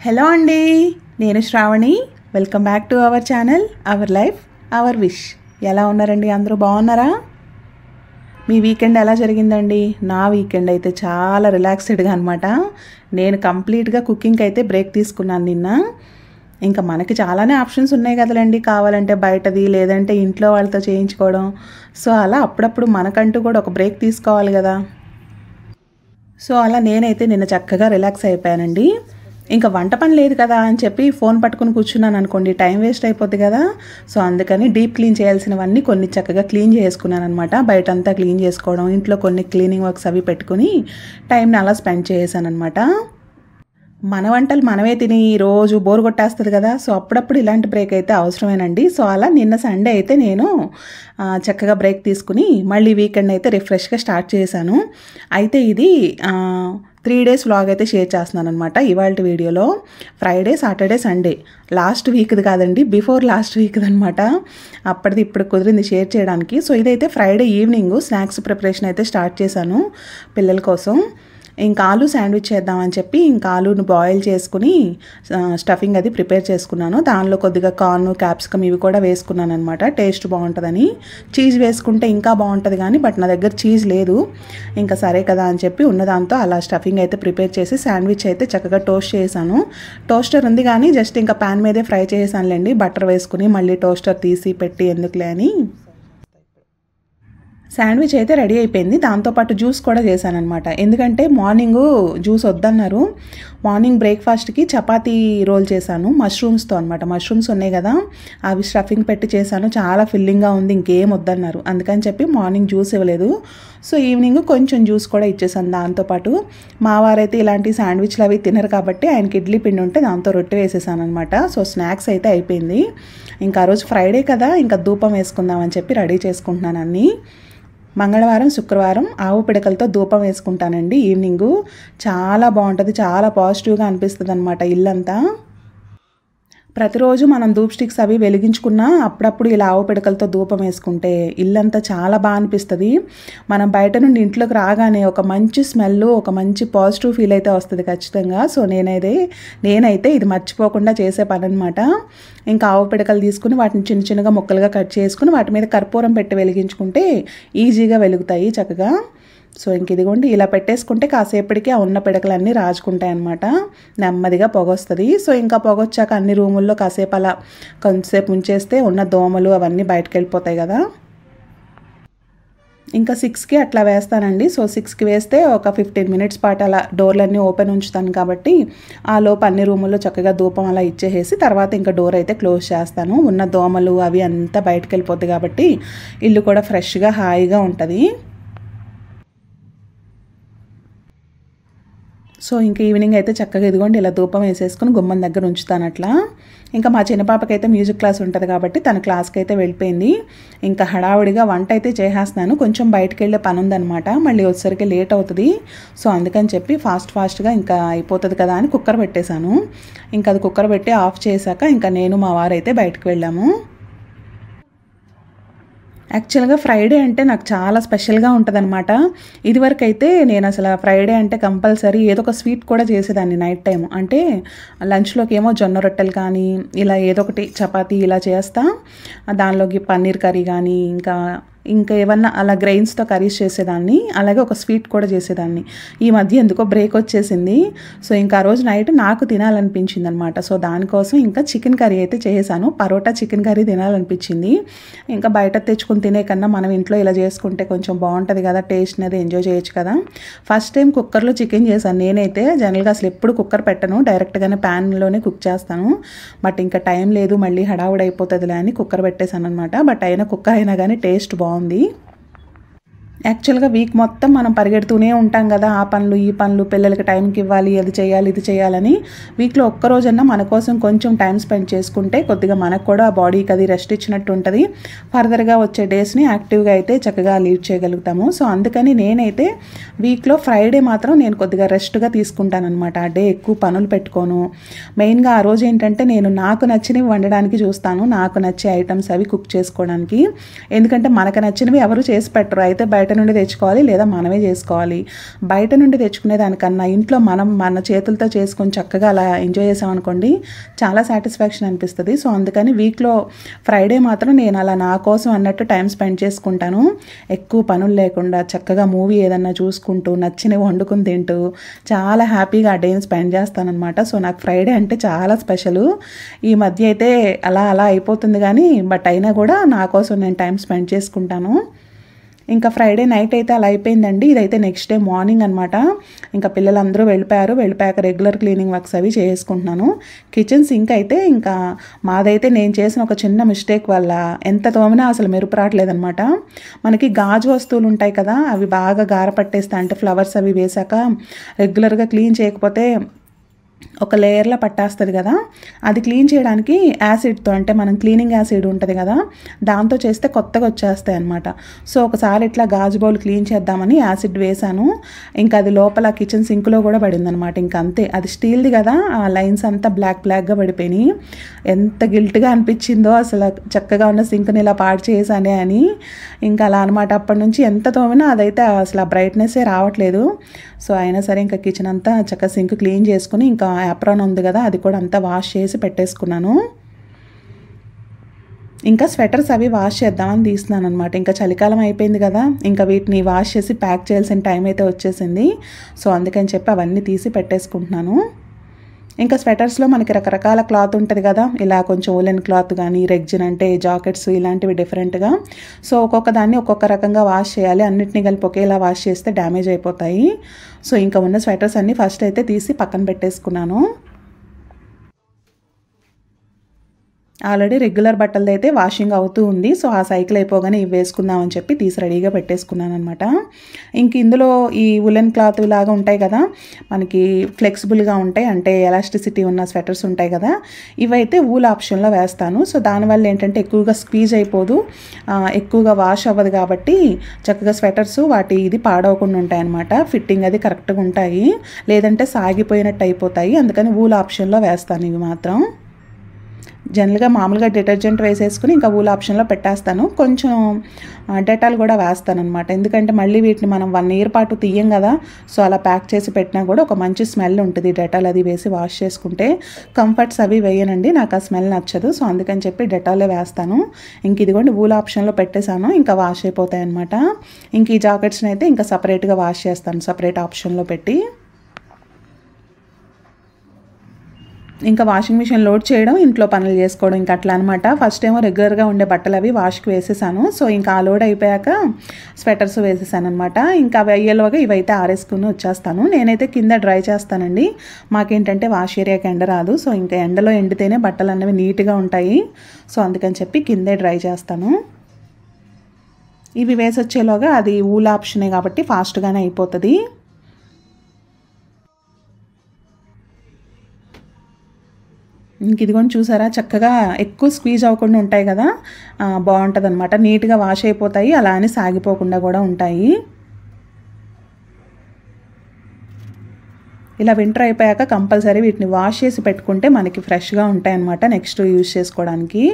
Hello అండి, నేను Shravani. Welcome back to our channel our life our wish. ఎలా ఉన్నారండి? అందరూ బాగున్నారా? మీ వీకెండ్ ఎలా జరిగిందండి? నా వీకెండ్ అయితే చాలా రిలాక్స్డ్గా అనమాట. నేను కంప్లీట్గా కుకింగ్కి అయితే బ్రేక్ తీసుకున్నాను నిన్న. ఇంకా మనకి చాలానే ఆప్షన్స్ ఉన్నాయి కదలండి, కావాలంటే బయటది లేదంటే ఇంట్లో వాళ్ళతో చేయించుకోవడం. సో అలా అప్పుడప్పుడు మనకంటూ కూడా ఒక బ్రేక్ తీసుకోవాలి కదా. సో అలా నేనైతే నిన్న చక్కగా రిలాక్స్ అయిపోయానండి. ఇంకా వంట పని లేదు కదా అని చెప్పి ఫోన్ పట్టుకుని కూర్చున్నాను అనుకోండి, టైం వేస్ట్ అయిపోద్ది కదా. సో అందుకని డీప్ క్లీన్ చేయాల్సినవన్నీ కొన్ని చక్కగా క్లీన్ చేసుకున్నాను అనమాట. బయటంతా క్లీన్ చేసుకోవడం, ఇంట్లో కొన్ని క్లీనింగ్ వర్క్స్ అవి పెట్టుకుని టైంని అలా స్పెండ్ చేసాను అనమాట. మన వంటలు మనమే తిని రోజు బోర్ కొట్టేస్తుంది కదా. సో అప్పుడప్పుడు ఇలాంటి బ్రేక్ అయితే అవసరమేనండి. సో అలా నిన్న సండే అయితే నేను చక్కగా బ్రేక్ తీసుకుని మళ్ళీ వీకెండ్ అయితే రిఫ్రెష్గా స్టార్ట్ చేశాను. అయితే ఇది 3 days వ్లాగ్ అయితే షేర్ చేస్తున్నాను అనమాట ఇవాళ వీడియోలో. ఫ్రైడే, సాటర్డే, సండే లాస్ట్ వీక్ది కాదండి, బిఫోర్ లాస్ట్ వీక్ది అనమాట. అప్పటిది ఇప్పుడు కుదిరింది షేర్ చేయడానికి. సో ఇదైతే ఫ్రైడే ఈవినింగ్ స్నాక్స్ ప్రిపరేషన్ అయితే స్టార్ట్ చేశాను పిల్లల కోసం. ఇంకా ఆలు శాండ్విచ్ చేద్దామని చెప్పి ఇంకా ఆలును బాయిల్ చేసుకుని స్టఫింగ్ అది ప్రిపేర్ చేసుకున్నాను. దానిలో కొద్దిగా కార్న్, క్యాప్సికమ్ ఇవి కూడా వేసుకున్నాను అనమాట, టేస్ట్ బాగుంటుందని. చీజ్ వేసుకుంటే ఇంకా బాగుంటుంది కానీ బట్ నా దగ్గర చీజ్ లేదు. ఇంకా సరే కదా అని చెప్పి ఉన్నదాంతో అలా స్టఫింగ్ అయితే ప్రిపేర్ చేసి శాండ్విచ్ అయితే చక్కగా టోస్ట్ చేశాను. టోస్టర్ ఉంది కానీ జస్ట్ ఇంకా ప్యాన్ మీదే ఫ్రై చేసానులేండి, బటర్ వేసుకుని మళ్ళీ టోస్టర్ తీసి పెట్టి ఎందుకులే అని. శాండ్విచ్ అయితే రెడీ అయిపోయింది. దాంతోపాటు జ్యూస్ కూడా చేశాను అనమాట. ఎందుకంటే మార్నింగు జ్యూస్ వద్దన్నారు. మార్నింగ్ బ్రేక్ఫాస్ట్కి చపాతీ రోల్ చేశాను మష్రూమ్స్తో అనమాట. మష్రూమ్స్ ఉన్నాయి కదా, అవి స్టఫింగ్ పెట్టి చేశాను. చాలా ఫిల్లింగ్గా ఉంది, ఇంకేం వద్దన్నారు. అందుకని చెప్పి మార్నింగ్ జ్యూస్ ఇవ్వలేదు. సో ఈవినింగ్ కొంచెం జ్యూస్ కూడా ఇచ్చేసాను. దాంతోపాటు మా వారైతే ఇలాంటి శాండ్విచ్లు అవి తినరు కాబట్టి ఆయనకి ఇడ్లీ పిండి ఉంటే దాంతో రొట్టె వేసేసాను అనమాట. సో స్నాక్స్ అయితే అయిపోయింది. ఇంకా ఆ రోజు ఫ్రైడే కదా, ఇంకా ధూపం వేసుకుందామని చెప్పి రెడీ చేసుకుంటున్నాను అన్నీ. మంగళవారం, శుక్రవారం ఆవు పిడకలతో ధూపం వేసుకుంటానండి ఈవినింగు. చాలా బాగుంటుంది, చాలా పాజిటివ్గా అనిపిస్తుంది అనమాట ఇల్లంతా. ప్రతిరోజు మనం ధూప్ స్టిక్స్ అవి వెలిగించుకున్నా అప్పుడప్పుడు ఇలా ఆవు పిడకలతో ధూపం వేసుకుంటే ఇల్లంతా చాలా బాగా అనిపిస్తుంది. మనం బయట నుండి ఇంట్లోకి రాగానే ఒక మంచి స్మెల్, ఒక మంచి పాజిటివ్ ఫీల్ అయితే వస్తుంది ఖచ్చితంగా. సో నేనైతే ఇది మర్చిపోకుండా చేసే పని అనమాట. ఇంకా ఆవు పిడకలు తీసుకుని వాటిని చిన్న చిన్నగా ముక్కలుగా కట్ చేసుకుని వాటి మీద కర్పూరం పెట్టి వెలిగించుకుంటే ఈజీగా వెలుగుతాయి చక్కగా. సో ఇంక ఇదిగోండి ఇలా పెట్టేసుకుంటే కాసేపటికి ఆ ఉన్న పిడకలన్నీ రాజుకుంటాయి అన్నమాట. నెమ్మదిగా పొగ వస్తుంది. సో ఇంకా పొగ వచ్చాక అన్ని రూముల్లో కాసేపు అలా కొంతసేపు ఉంచేస్తే ఉన్న దోమలు అవన్నీ బయటకు వెళ్ళిపోతాయి కదా. ఇంకా 6కి అట్లా వేస్తానండి. సో 6కి వేస్తే ఒక 15 minutes పాటు అలా డోర్లన్నీ ఓపెన్ ఉంచుతాను కాబట్టి ఆ లోపు అన్ని రూముల్లో చక్కగా ధూపం అలా ఇచ్చేసేసి తర్వాత ఇంకా డోర్ అయితే క్లోజ్ చేస్తాను. ఉన్న దోమలు అవి అంతా బయటకు వెళ్ళిపోతాయి కాబట్టి ఇల్లు కూడా ఫ్రెష్గా హాయిగా ఉంటుంది. సో ఇంక ఈవినింగ్ అయితే చక్కగా ఇదిగోండి ఇలా ధూపం వేసేసుకుని గుమ్మం దగ్గర ఉంచుతాను అట్లా. ఇంకా మా చిన్న పాపకైతే మ్యూజిక్ క్లాస్ ఉంటుంది కాబట్టి తన క్లాస్కి అయితే వెళ్ళిపోయింది. ఇంకా హడావుడిగా వంట అయితే చేసేస్తున్నాను. కొంచెం బయటకు వెళ్ళే పని ఉందనమాట, మళ్ళీ వచ్చేసరికి లేట్ అవుతుంది. సో అందుకని చెప్పి ఫాస్ట్గా ఇంకా అయిపోతుంది కదా అని కుక్కర్ పెట్టేశాను. ఇంకా అది కుక్కర్ పెట్టి ఆఫ్ చేశాక ఇంకా నేను మా వారైతే బయటకు వెళ్ళాము. యాక్చువల్గా ఫ్రైడే అంటే నాకు చాలా స్పెషల్గా ఉంటుంది అనమాట. ఇదివరకు అయితే నేను అసలు ఫ్రైడే అంటే కంపల్సరీ ఏదో ఒక స్వీట్ కూడా చేసేదాన్ని నైట్ టైం. అంటే లంచ్లోకి ఏమో జొన్న రొట్టెలు కానీ ఇలా ఏదో ఒకటి చపాతీ ఇలా చేస్తా, దానిలోకి పన్నీర్ కర్రీ కానీ ఇంకా ఏమన్నా అలా గ్రెయిన్స్తో కర్రీస్ చేసేదాన్ని, అలాగే ఒక స్వీట్ కూడా చేసేదాన్ని. ఈ మధ్య ఎందుకో బ్రేక్ వచ్చేసింది. సో ఇంకా ఆ రోజు నైట్ నాకు తినాలనిపించింది అనమాట. సో దానికోసం ఇంకా చికెన్ కర్రీ అయితే చేశాను. పరోటా చికెన్ కర్రీ తినాలనిపించింది. ఇంకా బయట తెచ్చుకుని తినే కన్నా మనం ఇంట్లో ఇలా చేసుకుంటే కొంచెం బాగుంటుంది కదా, టేస్ట్ అనేది ఎంజాయ్ చేయొచ్చు కదా. ఫస్ట్ టైం కుక్కర్లో చికెన్ చేశాను నేనైతే. జనరల్గా అసలు ఎప్పుడు కుక్కర్ పెట్టను, డైరెక్ట్గానే ప్యాన్లోనే కుక్ చేస్తాను. బట్ ఇంకా టైం లేదు, మళ్ళీ హడావుడి అయిపోతుందిలే అని కుక్కర్ పెట్టేశాను అనమాట. బట్ అయినా కుక్కర్ అయినా కానీ టేస్ట్ బాగుంది. యాక్చువల్గా వీక్ మొత్తం మనం పరిగెడుతూనే ఉంటాం కదా, ఆ పనులు ఈ పనులు, పిల్లలకి టైంకి ఇవ్వాలి, అది చేయాలి ఇది చేయాలని. వీక్లో ఒక్కరోజన్నా మన కోసం కొంచెం టైం స్పెండ్ చేసుకుంటే కొద్దిగా మనకు కూడా బాడీకి అది రెస్ట్ ఇచ్చినట్టు ఉంటుంది. ఫర్దర్గా వచ్చే డేస్ని యాక్టివ్గా అయితే చక్కగా లీడ్ చేయగలుగుతాము. సో అందుకని నేనైతే వీక్లో ఫ్రైడే మాత్రం నేను కొద్దిగా రెస్ట్గా తీసుకుంటాను అనమాట. ఆ డే ఎక్కువ పనులు పెట్టుకోను. మెయిన్గా ఆ రోజు ఏంటంటే నేను నాకు నచ్చినవి వండడానికి చూస్తాను, నాకు నచ్చే ఐటమ్స్ అవి కుక్ చేసుకోవడానికి. ఎందుకంటే మనకు నచ్చినవి ఎవరు చేసి పెట్టరు. అయితే బయట నుండి తెచ్చుకోవాలి లేదా మనమే చేసుకోవాలి. బయట నుండి తెచ్చుకునే దానికన్నా ఇంట్లో మనం మన చేతులతో చేసుకొని చక్కగా అలా ఎంజాయ్ చేసామనుకోండి చాలా సాటిస్ఫాక్షన్ అనిపిస్తుంది. సో అందుకని వీక్లో ఫ్రైడే మాత్రం నేను అలా నా కోసం అన్నట్టు టైం స్పెండ్ చేసుకుంటాను. ఎక్కువ పనులు లేకుండా చక్కగా మూవీ ఏదన్నా చూసుకుంటూ నచ్చినవి వండుకుని తింటూ చాలా హ్యాపీగా ఆ డేని స్పెండ్ చేస్తానన్నమాట. సో నాకు ఫ్రైడే అంటే చాలా స్పెషల్. ఈ మధ్య అయితే అలా అలా అయిపోతుంది కానీ బట్ అయినా కూడా నా కోసం నేను టైం స్పెండ్ చేసుకుంటాను. ఇంకా ఫ్రైడే నైట్ అయితే అలా అయిపోయిందండి. ఇదైతే నెక్స్ట్ డే మార్నింగ్ అనమాట. ఇంకా పిల్లలందరూ వెళ్ళిపోయాక రెగ్యులర్ క్లీనింగ్ వర్క్స్ అవి చేసుకుంటున్నాను. కిచెన్ సింక్ అయితే ఇంకా మాదైతే నేను చేసిన ఒక చిన్న మిస్టేక్ వల్ల ఎంత తోమినా అసలు మెరుపు రావట్లేదనమాట. మనకి గాజు వస్తువులు ఉంటాయి కదా, అవి బాగా గార పట్టేస్తా అంటే ఫ్లవర్స్ అవి వేసాక రెగ్యులర్గా క్లీన్ చేయకపోతే ఒక లేయర్లో పట్టేస్తుంది కదా, అది క్లీన్ చేయడానికి యాసిడ్తో అంటే మనం క్లీనింగ్ యాసిడ్ ఉంటుంది కదా దాంతో చేస్తే కొత్తగా వచ్చేస్తాయి అనమాట. సో ఒకసారి ఇట్లా గాజు బౌల్ క్లీన్ చేద్దామని యాసిడ్ వేసాను. ఇంకా అది లోపల కిచెన్ సింక్లో కూడా పడింది అనమాట. ఇంకా అంతే, అది స్టీల్ది కదా, ఆ లైన్స్ అంతా బ్లాక్గా పడిపోయినాయి. ఎంత గిల్ట్గా అనిపించిందో అసలు, చక్కగా ఉన్న సింక్ని ఇలా పాడు చేశానే అని. ఇంకా అలా అనమాట. అప్పటి నుంచి ఎంత తోమినా అదైతే అసలు ఆ బ్రైట్నెస్సే రావట్లేదు. సో అయినా సరే ఇంకా కిచెన్ అంతా చక్కగా సింక్ క్లీన్ చేసుకుని ఇంకా యాప్రాన్ ఉంది కదా అది కూడా అంతా వాష్ చేసి పెట్టేసుకున్నాను. ఇంకా స్వెటర్స్ అవి వాష్ చేద్దామని తీస్తున్నాను అనమాట. ఇంకా చలికాలం అయిపోయింది కదా, ఇంకా వీటిని వాష్ చేసి ప్యాక్ చేయాల్సిన టైం అయితే వచ్చేసింది. సో అందుకని చెప్పి అవన్నీ తీసి పెట్టేసుకుంటున్నాను. ఇంకా స్వెటర్స్లో మనకి రకరకాల క్లాత్ ఉంటుంది కదా, ఇలా కొంచెం ఉలెన్ క్లాత్ కానీ రెగ్జిన్ అంటే జాకెట్స్ ఇలాంటివి డిఫరెంట్గా. సో ఒక్కొక్క దాన్ని ఒక్కొక్క రకంగా వాష్ చేయాలి. అన్నిటినీ కలిపి ఒకేలా వాష్ చేస్తే డ్యామేజ్ అయిపోతాయి. సో ఇంకా ఉన్న స్వెటర్స్ అన్నీ ఫస్ట్ అయితే తీసి పక్కన పెట్టేసుకున్నాను. ఆల్రెడీ రెగ్యులర్ బట్టలది అయితే వాషింగ్ అవుతూ ఉంది. సో ఆ సైకిల్ అయిపోగానే ఇవి వేసుకుందామని చెప్పి తీసి రెడీగా పెట్టేసుకున్నాను అనమాట. ఇంక ఇందులో ఈ ఉలెన్ క్లాత్ లాగా ఉంటాయి కదా, మనకి ఫ్లెక్సిబుల్గా ఉంటాయి అంటే ఎలాస్టిసిటీ ఉన్న స్వెటర్స్ ఉంటాయి కదా, ఇవైతే వూల్ ఆప్షన్లో వేస్తాను. సో దానివల్ల ఏంటంటే ఎక్కువగా స్క్వీజ్ అయిపోదు, ఎక్కువగా వాష్ అవ్వదు కాబట్టి చక్కగా స్వెటర్స్ వాటి ఇది పాడవకుండా ఉంటాయి అనమాట. ఫిట్టింగ్ అది కరెక్ట్గా ఉంటాయి, లేదంటే సాగిపోయినట్టు అయిపోతాయి. అందుకని వూల్ ఆప్షన్లో వేస్తాను ఇవి మాత్రం. జనరల్గా మామూలుగా డిటర్జెంట్ వేసేసుకుని ఇంకా వూల్ ఆప్షన్లో పెట్టేస్తాను. కొంచెం డెటాల్ కూడా వేస్తాను అనమాట, ఎందుకంటే మళ్ళీ వీటిని మనం 1 year పాటు తీయం కదా. సో అలా ప్యాక్ చేసి పెట్టినా కూడా ఒక మంచి స్మెల్ ఉంటుంది డెటాల్ అది వేసి వాష్ చేసుకుంటే. కంఫర్ట్స్ అవి వేయనండి, నాకు ఆ స్మెల్ నచ్చదు. సో అందుకని చెప్పి డెటాలే వేస్తాను. ఇంక ఇదిగోండి వూల్ ఆప్షన్లో పెట్టేశాను, ఇంకా వాష్ అయిపోతాయి అనమాట. ఇంక ఈ జాకెట్స్ని అయితే ఇంకా సపరేట్గా వాష్ చేస్తాను, సపరేట్ ఆప్షన్లో పెట్టి. ఇంకా వాషింగ్ మిషన్ లోడ్ చేయడం, ఇంట్లో పనులు చేసుకోవడం ఇంకా అట్లా అనమాట. ఫస్ట్ ఏమో రెగ్యులర్గా ఉండే బట్టలు అవి వాష్కి వేసేసాను. సో ఇంకా ఆ లోడ్ అయిపోయాక స్వెటర్స్ వేసేసాను అనమాట. ఇంకా అవి అయ్యేలోగా ఇవైతే ఆరేసుకుని వచ్చేస్తాను. నేనైతే కింద డ్రై చేస్తానండి, మాకేంటంటే వాష్ ఏరియాకి ఎండ రాదు. సో ఇంకా ఎండలో ఎండితేనే బట్టలు అనేవి నీట్గా ఉంటాయి. సో అందుకని చెప్పి కిందే డ్రై చేస్తాను. ఇవి వేసి వచ్చేలోగా అది వూల్ ఆప్షనే కాబట్టి ఫాస్ట్గానే అయిపోతుంది. ఇంక ఇదిగోండి చూసారా, చక్కగా ఎక్కువ స్క్వీజ్ అవ్వకుండా ఉంటాయి కదా, బాగుంటుంది అనమాట. నీట్గా వాష్ అయిపోతాయి, అలా అని సాగిపోకుండా కూడా ఉంటాయి. ఇలా వింటర్ అయిపోయాక కంపల్సరీ వీటిని వాష్ చేసి పెట్టుకుంటే మనకి ఫ్రెష్గా ఉంటాయి అన్నమాట నెక్స్ట్ యూజ్ చేసుకోవడానికి.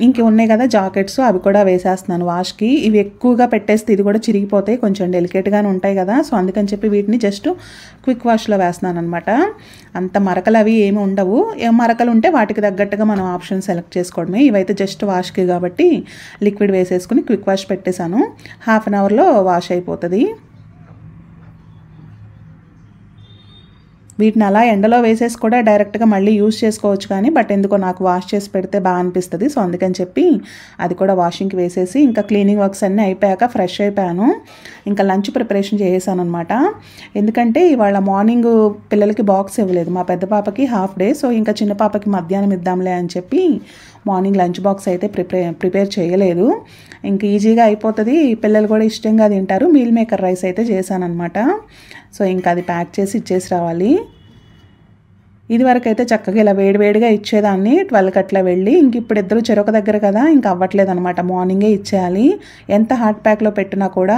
ఇంక ఉన్నాయి కదా జాకెట్స్, అవి కూడా వేసేస్తున్నాను వాష్కి. ఇవి ఎక్కువగా పెట్టేస్తే ఇది కూడా చిరిగిపోతాయి, కొంచెం డెలికేట్గానే ఉంటాయి కదా. సో అందుకని చెప్పి వీటిని జస్ట్ క్విక్ వాష్లో వేస్తున్నాను అనమాట. అంత మరకలు అవి ఏమి ఉండవు, మరకలు ఉంటే వాటికి తగ్గట్టుగా మనం ఆప్షన్ సెలెక్ట్ చేసుకోవడమే. ఇవైతే జస్ట్ వాష్కి కాబట్టి లిక్విడ్ వేసేసుకుని క్విక్ వాష్ పెట్టేశాను, 1/2 అవర్లో వాష్ అయిపోతుంది. వీటిని అలా ఎండలో వేసేసి కూడా డైరెక్ట్గా మళ్ళీ యూజ్ చేసుకోవచ్చు, కానీ బట్ ఎందుకో నాకు వాష్ చేసి పెడితే బాగా అనిపిస్తుంది. సో అందుకని చెప్పి అది కూడా వాషింగ్కి వేసేసి ఇంకా క్లీనింగ్ వర్క్స్ అన్నీ అయిపోయాక ఫ్రెష్ అయిపోయాను. ఇంకా లంచ్ ప్రిపరేషన్ చేసాను అనమాట. ఎందుకంటే ఇవాళ మార్నింగ్ పిల్లలకి బాక్స్ ఇవ్వలేదు, మా పెద్ద పాపకి హాఫ్ డే. సో ఇంకా చిన్న పాపకి మధ్యాహ్నం ఇద్దాంలే అని చెప్పి మార్నింగ్ లంచ్ బాక్స్ అయితే ప్రిపేర్ చేయలేదు. ఇంక ఈజీగా అయిపోతుంది, పిల్లలు కూడా ఇష్టంగా తింటారు. మీల్ మేకర్ రైస్ అయితే చేశాను అనమాట. సో ఇంకా అది ప్యాక్ చేసి ఇచ్చేసి రావాలి. ఇదివరకు అయితే చక్కగా ఇలా వేడివేడిగా ఇచ్చేదాన్ని 12కి అట్లా వెళ్ళి. ఇంక ఇప్పుడు ఇద్దరు చెరొక దగ్గర కదా, ఇంకా అవ్వట్లేదు అనమాట, మార్నింగే ఇచ్చేయాలి. ఎంత హాట్ ప్యాక్లో పెట్టినా కూడా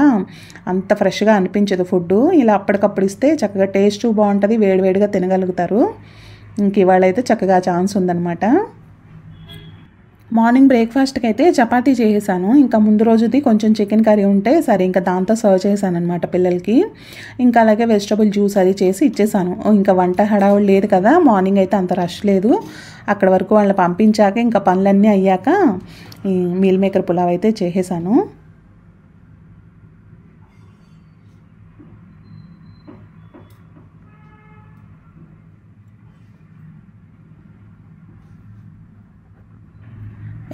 అంత ఫ్రెష్గా అనిపించదు ఫుడ్. ఇలా అప్పటికప్పుడు ఇస్తే చక్కగా టేస్ట్ బాగుంటుంది, వేడివేడిగా తినగలుగుతారు. ఇంక ఇవాళ అయితే చక్కగా ఛాన్స్ ఉందన్నమాట. మార్నింగ్ బ్రేక్ఫాస్ట్కి అయితే చపాతీ చేసేసాను. ఇంకా ముందు రోజుది కొంచెం చికెన్ కర్రీ ఉంటే సరే ఇంకా దాంతో సర్వ్ చేశాను అనమాట పిల్లలకి. ఇంకా అలాగే వెజిటబుల్ జ్యూస్ అది చేసి ఇచ్చేసాను. ఇంకా వంట హడావుడి లేదు కదా, మార్నింగ్ అయితే అంత రష్ లేదు. అక్కడ వరకు వాళ్ళని పంపించాక ఇంకా పనులన్నీ అయ్యాక మీల్ మేకర్ పులావ్ అయితే చేసేసాను.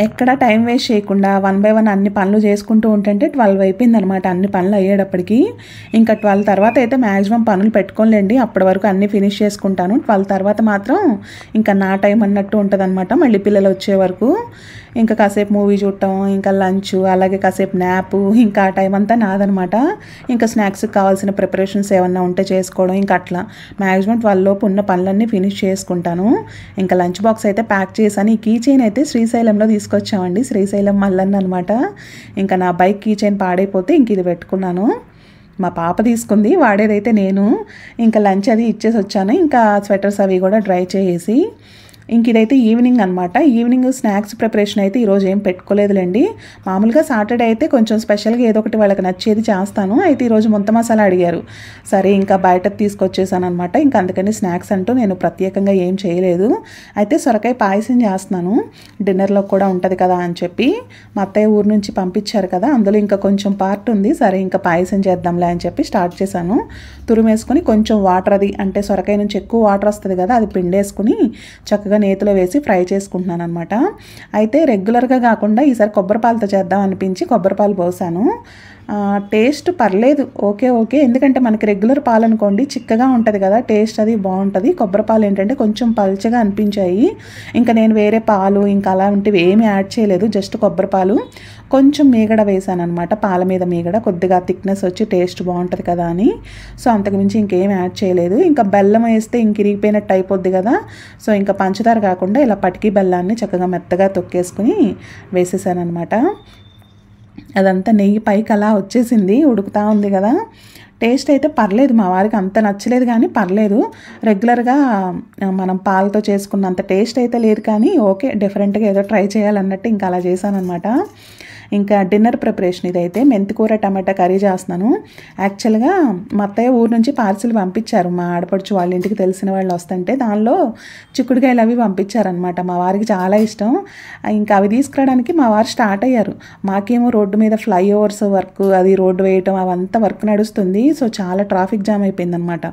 ఎక్కడ టైం వేస్ట్ చేయకుండా 1 బై 1 అన్ని పనులు చేసుకుంటూ ఉంటుంటే 12 అయిపోయిందనమాట అన్ని పనులు అయ్యేటప్పటికి. ఇంకా 12 తర్వాత అయితే మ్యాక్సిమం పనులు పెట్టుకోలేండి, అప్పటి వరకు అన్నీ ఫినిష్ చేసుకుంటాను. 12 తర్వాత మాత్రం ఇంకా నా టైం అన్నట్టు ఉంటుందన్నమాట. మళ్ళీ పిల్లలు వచ్చే వరకు ఇంకా కాసేపు మూవీ చూడటం, ఇంకా లంచ్, అలాగే కాసేపు న్యాపు, ఇంకా ఆ టైం అంతా నాదనమాట. ఇంకా స్నాక్స్కి కావాల్సిన ప్రిపరేషన్స్ ఏమన్నా ఉంటే చేసుకోవడం, ఇంకా అట్లా మ్యాక్సిమం 12 లోపు ఉన్న పనులన్నీ ఫినిష్ చేసుకుంటాను. ఇంకా లంచ్ బాక్స్ అయితే ప్యాక్ చేశాను. ఈ కీ చైన్ అయితే శ్రీశైలంలో తీసుకొచ్చామండి, శ్రీశైలం మల్లన్న అనమాట. ఇంకా నా బైక్ కీ చైన్ పాడైపోతే ఇంక ఇది పెట్టుకున్నాను. మా పాప తీసుకుంది, వాడేదైతే నేను. ఇంకా లంచ్ అది ఇచ్చేసి వచ్చాను. ఇంకా స్వెటర్స్ అవి కూడా డ్రై చేసి ఇంక ఇదైతే ఈవినింగ్ అనమాట. ఈవినింగ్ స్నాక్స్ ప్రిపరేషన్ అయితే ఈరోజు ఏం పెట్టుకోలేదులేండి. మామూలుగా సాటర్డే అయితే కొంచెం స్పెషల్గా ఏదో ఒకటి వాళ్ళకి నచ్చేది చేస్తాను. అయితే ఈరోజు ముంత మసాలా అడిగారు, సరే ఇంకా బయట తీసుకొచ్చేసాను అనమాట. ఇంకా అందుకని స్నాక్స్ అంటూ నేను ప్రత్యేకంగా ఏం చేయలేదు. అయితే సొరకాయ పాయసం చేస్తున్నాను, డిన్నర్లో కూడా ఉంటుంది కదా అని చెప్పి. మా అత్తయ్య ఊరు నుంచి పంపించారు కదా, అందులో ఇంకా కొంచెం పార్ట్ ఉంది, సరే ఇంకా పాయసం చేద్దాంలే అని చెప్పి స్టార్ట్ చేశాను. తురిమేసుకొని కొంచెం వాటర్, అది అంటే సొరకాయ నుంచి ఎక్కువ వాటర్ వస్తుంది కదా, అది పిండేసుకుని చక్కగా నేతిలో వేసి ఫ్రై చేసుకుంటున్నాను అనమాట. అయితే రెగ్యులర్గా కాకుండా ఈసారి కొబ్బరిపాలతో చేద్దాం అనిపించి కొబ్బరిపాలు పోసాను. టేస్ట్ పర్లేదు, ఓకే. ఎందుకంటే మనకి రెగ్యులర్ పాలు అనుకోండి చిక్కగా ఉంటుంది కదా, టేస్ట్ అది బాగుంటుంది. కొబ్బరి పాలు ఏంటంటే కొంచెం పల్చగా అనిపించాయి. ఇంకా నేను వేరే పాలు ఇంకా అలాంటివి ఏమీ యాడ్ చేయలేదు, జస్ట్ కొబ్బరి పాలు కొంచెం మీగడ వేసాను అనమాట. పాల మీద మీగడ కొద్దిగా థిక్నెస్ వచ్చి టేస్ట్ బాగుంటుంది కదా అని. సో అంతకుమించి ఇంకేం యాడ్ చేయలేదు. ఇంకా బెల్లం వేస్తే ఇంక ఇరిగిపోయినట్టు అయిపోద్ది కదా, సో ఇంకా పంచదార కాకుండా ఇలా పటికి బెల్లాన్ని చక్కగా మెత్తగా తొక్కేసుకుని వేసేసాను అనమాట. అదంతా నెయ్యి పైకి అలా వచ్చేసింది, ఉడుకుతూ ఉంది కదా. టేస్ట్ అయితే పర్లేదు, మా వారికి అంత నచ్చలేదు కానీ పర్లేదు. రెగ్యులర్గా మనం పాలతో చేసుకున్నంత టేస్ట్ అయితే లేదు కానీ ఓకే, డిఫరెంట్గా ఏదో ట్రై చేయాలన్నట్టు ఇంకా అలా చేశానమాట. ఇంకా డిన్నర్ ప్రిపరేషన్ ఇదైతే మెంతికూర టమాటా కర్రీ చేస్తున్నాను. యాక్చువల్గా మా అత్తయ్య ఊరు నుంచి పార్సిల్ పంపించారు, మా ఆడపడుచు వాళ్ళ ఇంటికి తెలిసిన వాళ్ళు వస్తుంటే దానిలో చిక్కుడుకాయలు అవి పంపించారనమాట. మా వారికి చాలా ఇష్టం. ఇంకా అవి తీసుకురావడానికి మా వారు స్టార్ట్ అయ్యారు. మాకేమో రోడ్డు మీద ఫ్లైఓవర్స్ వర్క్, అది రోడ్డు వేయటం అవంతా వర్క్ నడుస్తుంది. సో చాలా ట్రాఫిక్ జామ్ అయిపోయిందనమాట.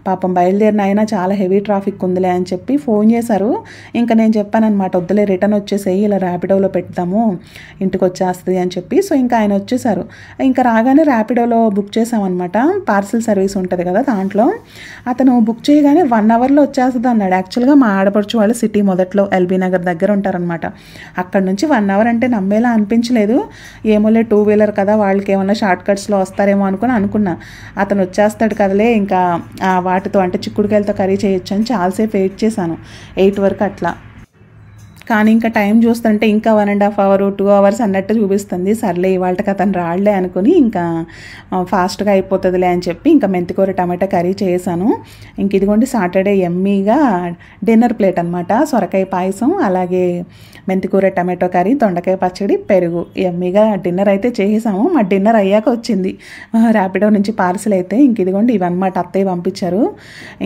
పాపం బయలుదేరిన అయినా చాలా హెవీ ట్రాఫిక్ ఉందిలే అని చెప్పి ఫోన్ చేశారు. ఇంకా నేను చెప్పానమాట, వద్దులే రిటర్న్ వచ్చేసేయి, ఇలా ర్యాపిడోలో పెడతాము ఇంటికి వచ్చేస్తుంది అని చెప్పి. సో ఇంకా ఆయన వచ్చేసారు. ఇంకా రాగానే ర్యాపిడోలో బుక్ చేసామన్నమాట, పార్సిల్ సర్వీస్ ఉంటుంది కదా దాంట్లో. అతను బుక్ చేయగానే 1 అవర్లో వచ్చేస్తుంది అన్నాడు. యాక్చువల్గా మా ఆడపడుచు వాళ్ళు సిటీ మొదట్లో ఎల్బీ నగర్ దగ్గర ఉంటారనమాట. అక్కడ నుంచి 1 అవర్ అంటే నమ్మేలా అనిపించలేదు. ఏమోలే 2 వీలర్ కదా, వాళ్ళకి ఏమన్నా షార్ట్ కట్స్లో వస్తారేమో అనుకున్నా. అతను వచ్చేస్తాడు కదలే, ఇంకా వాటితో అంటే చిక్కుడుకాయలతో కర్రీ చేయొచ్చు అని చాలాసేపు వెయిట్ చేశాను, 8 వరకు అట్లా. కానీ ఇంకా టైం చూస్తుంటే ఇంకా 1.5 అవర్ 2 అవర్స్ అన్నట్టు చూపిస్తుంది. సర్లే ఇవాళకి అతను రాళ్లే అనుకుని ఇంకా ఫాస్ట్గా అయిపోతుందిలే అని చెప్పి ఇంకా మెంతికూర టమాటా కర్రీ చేశాను. ఇంక ఇదిగోండి సాటర్డే ఎమ్మీగా డిన్నర్ ప్లేట్ అనమాట. సొరకాయ పాయసం, అలాగే మెంతికూర టమాటో కర్రీ, దొండకాయ పచ్చడి, పెరుగు. ఎమ్మీగా డిన్నర్ అయితే చేసాము. మా డిన్నర్ అయ్యాక వచ్చింది ర్యాపిడో నుంచి పార్సిల్ అయితే. ఇంక ఇదిగోండి ఇవన్నమాట అత్తయ్య పంపించారు.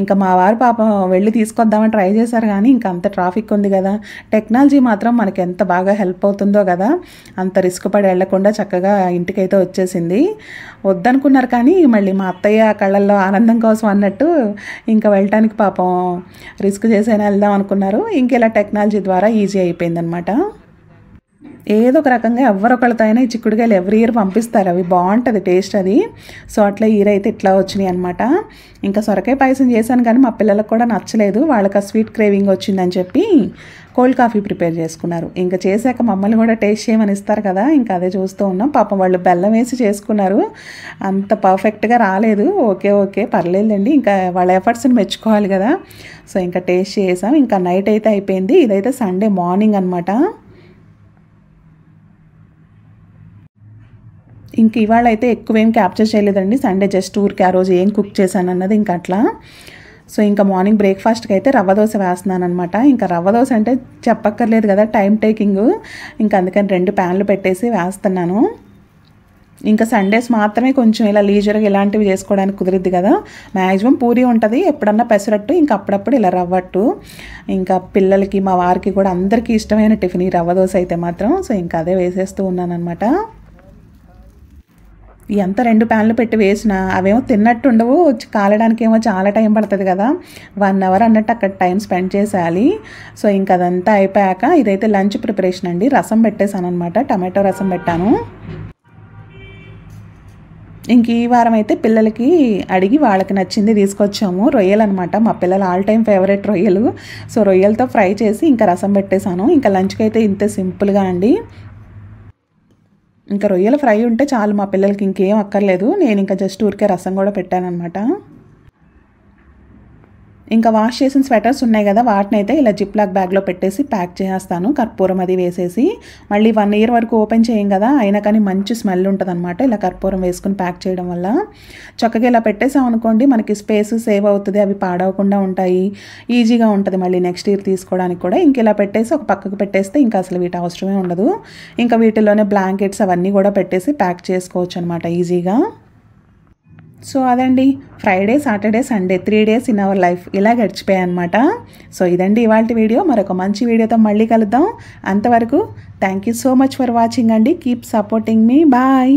ఇంకా మా వారు పాపం వెళ్ళి తీసుకొద్దామని ట్రై చేశారు కానీ ఇంకా అంత ట్రాఫిక్ ఉంది కదా. టెక్నాలజీ మాత్రం మనకి ఎంత బాగా హెల్ప్ అవుతుందో కదా, అంత రిస్క్ పడి వెళ్లకుండా చక్కగా ఇంటికైతే వచ్చేసింది. వద్దనుకున్నారు కానీ మళ్ళీ మా అత్తయ్య కళ్ళల్లో ఆనందం కోసం అన్నట్టు ఇంకా వెళ్ళటానికి పాపం రిస్క్ చేసైనా వెళ్దాం అనుకున్నారు. ఇంకెలా టెక్నాలజీ ద్వారా ఈజీ అయిపోయిందనమాట. ఏదో ఒక రకంగా ఎవరొకళ్ళతో అయినా ఈ చిక్కుడుకాయలు ఎవ్రీ ఇయర్ పంపిస్తారు, అవి బాగుంటుంది టేస్ట్ అది. సో అట్లా ఇయర్ అయితే ఇట్లా వచ్చినాయి అనమాట. ఇంకా సొరకాయ పాయసం చేశాను కానీ మా పిల్లలకు కూడా నచ్చలేదు, వాళ్ళకి ఆ స్వీట్ క్రేవింగ్ వచ్చిందని చెప్పి కోల్డ్ కాఫీ ప్రిపేర్ చేసుకున్నారు. ఇంకా చేశాక మమ్మల్ని కూడా టేస్ట్ చేయమని ఇస్తారు కదా, ఇంకా అదే చూస్తూ ఉన్నాం. పాపం వాళ్ళు బెల్లం వేసి చేసుకున్నారు, అంత పర్ఫెక్ట్గా రాలేదు. ఓకే పర్లేదండి, ఇంకా వాళ్ళ ఎఫర్ట్స్ని మెచ్చుకోవాలి కదా. సో ఇంకా టేస్ట్ చేసాం. ఇంకా నైట్ అయితే అయిపోయింది. ఇదైతే సండే మార్నింగ్ అనమాట. ఇంక ఇవాళ అయితే ఎక్కువేం క్యాప్చర్ చేయలేదండి, సండే జస్ట్ ఊరికి ఆ రోజు ఏం కుక్ చేశాను అన్నది ఇంకా అట్లా. సో ఇంకా మార్నింగ్ బ్రేక్ఫాస్ట్కి అయితే రవ్వ దోశ వేస్తున్నాను అనమాట. ఇంకా రవ్వ దోశ అంటే చెప్పక్కర్లేదు కదా, టైం టేకింగ్. ఇంకా అందుకని 2 ప్యాన్లు పెట్టేసి వేస్తున్నాను. ఇంకా సండేస్ మాత్రమే కొంచెం ఇలా లీజర్గా ఇలాంటివి చేసుకోవడానికి కుదిరిద్ది కదా. మ్యాక్సిమం పూరి ఉంటుంది, ఎప్పుడన్నా పెసరట్టు, ఇంకా అప్పుడప్పుడు ఇలా రవ్వట్టు. ఇంకా పిల్లలకి మా వారికి కూడా అందరికీ ఇష్టమైన టిఫిన్ ఈ రవ్వ దోశ అయితే మాత్రం. సో ఇంకా అదే వేసేస్తూ ఉన్నాను అనమాట. ఎంత 2 ప్యాన్లు పెట్టి వేసినా అవేమో తిన్నట్టు ఉండవు, కాలడానికి ఏమో చాలా టైం పడుతుంది కదా. 1 అవర్ అన్నట్టు అక్కడ టైం స్పెండ్ చేసేయాలి. సో ఇంకా అదంతా అయిపోయాక ఇదైతే లంచ్ ప్రిపరేషన్ అండి. రసం పెట్టేశాను అనమాట, టమాటో రసం పెట్టాను. ఇంక ఈ వారం అయితే పిల్లలకి అడిగి వాళ్ళకి నచ్చింది తీసుకొచ్చాము. రొయ్యలు అనమాట, మా పిల్లల ఆల్ టైమ్ ఫేవరెట్ రొయ్యలు. సో రొయ్యలతో ఫ్రై చేసి ఇంకా రసం పెట్టేశాను. ఇంకా లంచ్కి అయితే ఇంతే సింపుల్గా అండి. ఇంకా రొయ్యల ఫ్రై ఉంటే చాలు మా పిల్లలకి, ఇంకేం అక్కర్లేదు. నేను ఇంకా జస్ట్ ఊరికే రసం కూడా పెట్టాను అనమాట. ఇంకా వాష్ చేసిన స్వెటర్స్ ఉన్నాయి కదా, వాటిని అయితే ఇలా జిప్లాక్ బ్యాగ్లో పెట్టేసి ప్యాక్ చేసేస్తాను, కర్పూరం అది వేసేసి. మళ్ళీ 1 ఇయర్ వరకు ఓపెన్ చేయం కదా, అయినా కానీ మంచి స్మెల్ ఉంటుంది అనమాట ఇలా కర్పూరం వేసుకుని ప్యాక్ చేయడం వల్ల. చక్కగా ఇలా పెట్టేసాం అనుకోండి, మనకి స్పేస్ సేవ్ అవుతుంది, అవి పాడవకుండా ఉంటాయి, ఈజీగా ఉంటుంది మళ్ళీ నెక్స్ట్ ఇయర్ తీసుకోవడానికి కూడా. ఇంక ఇలా పెట్టేసి ఒక పక్కకు పెట్టేస్తే ఇంకా అసలు వీటి అవసరమే ఉండదు. ఇంకా వీటిలోనే బ్లాంకెట్స్ అవన్నీ కూడా పెట్టేసి ప్యాక్ చేసుకోవచ్చు అనమాట ఈజీగా. సో అదండి, Friday, Saturday, Sunday 3 days in our life ఇలా గడిచిపోయాయి అనమాట. సో ఇదండి ఇవాల్టి వీడియో. మరొక మంచి వీడియోతో మళ్ళీ కలుద్దాం. అంతవరకు thank you so much for watching అండి. కీప్ సపోర్టింగ్ మీ. బాయ్.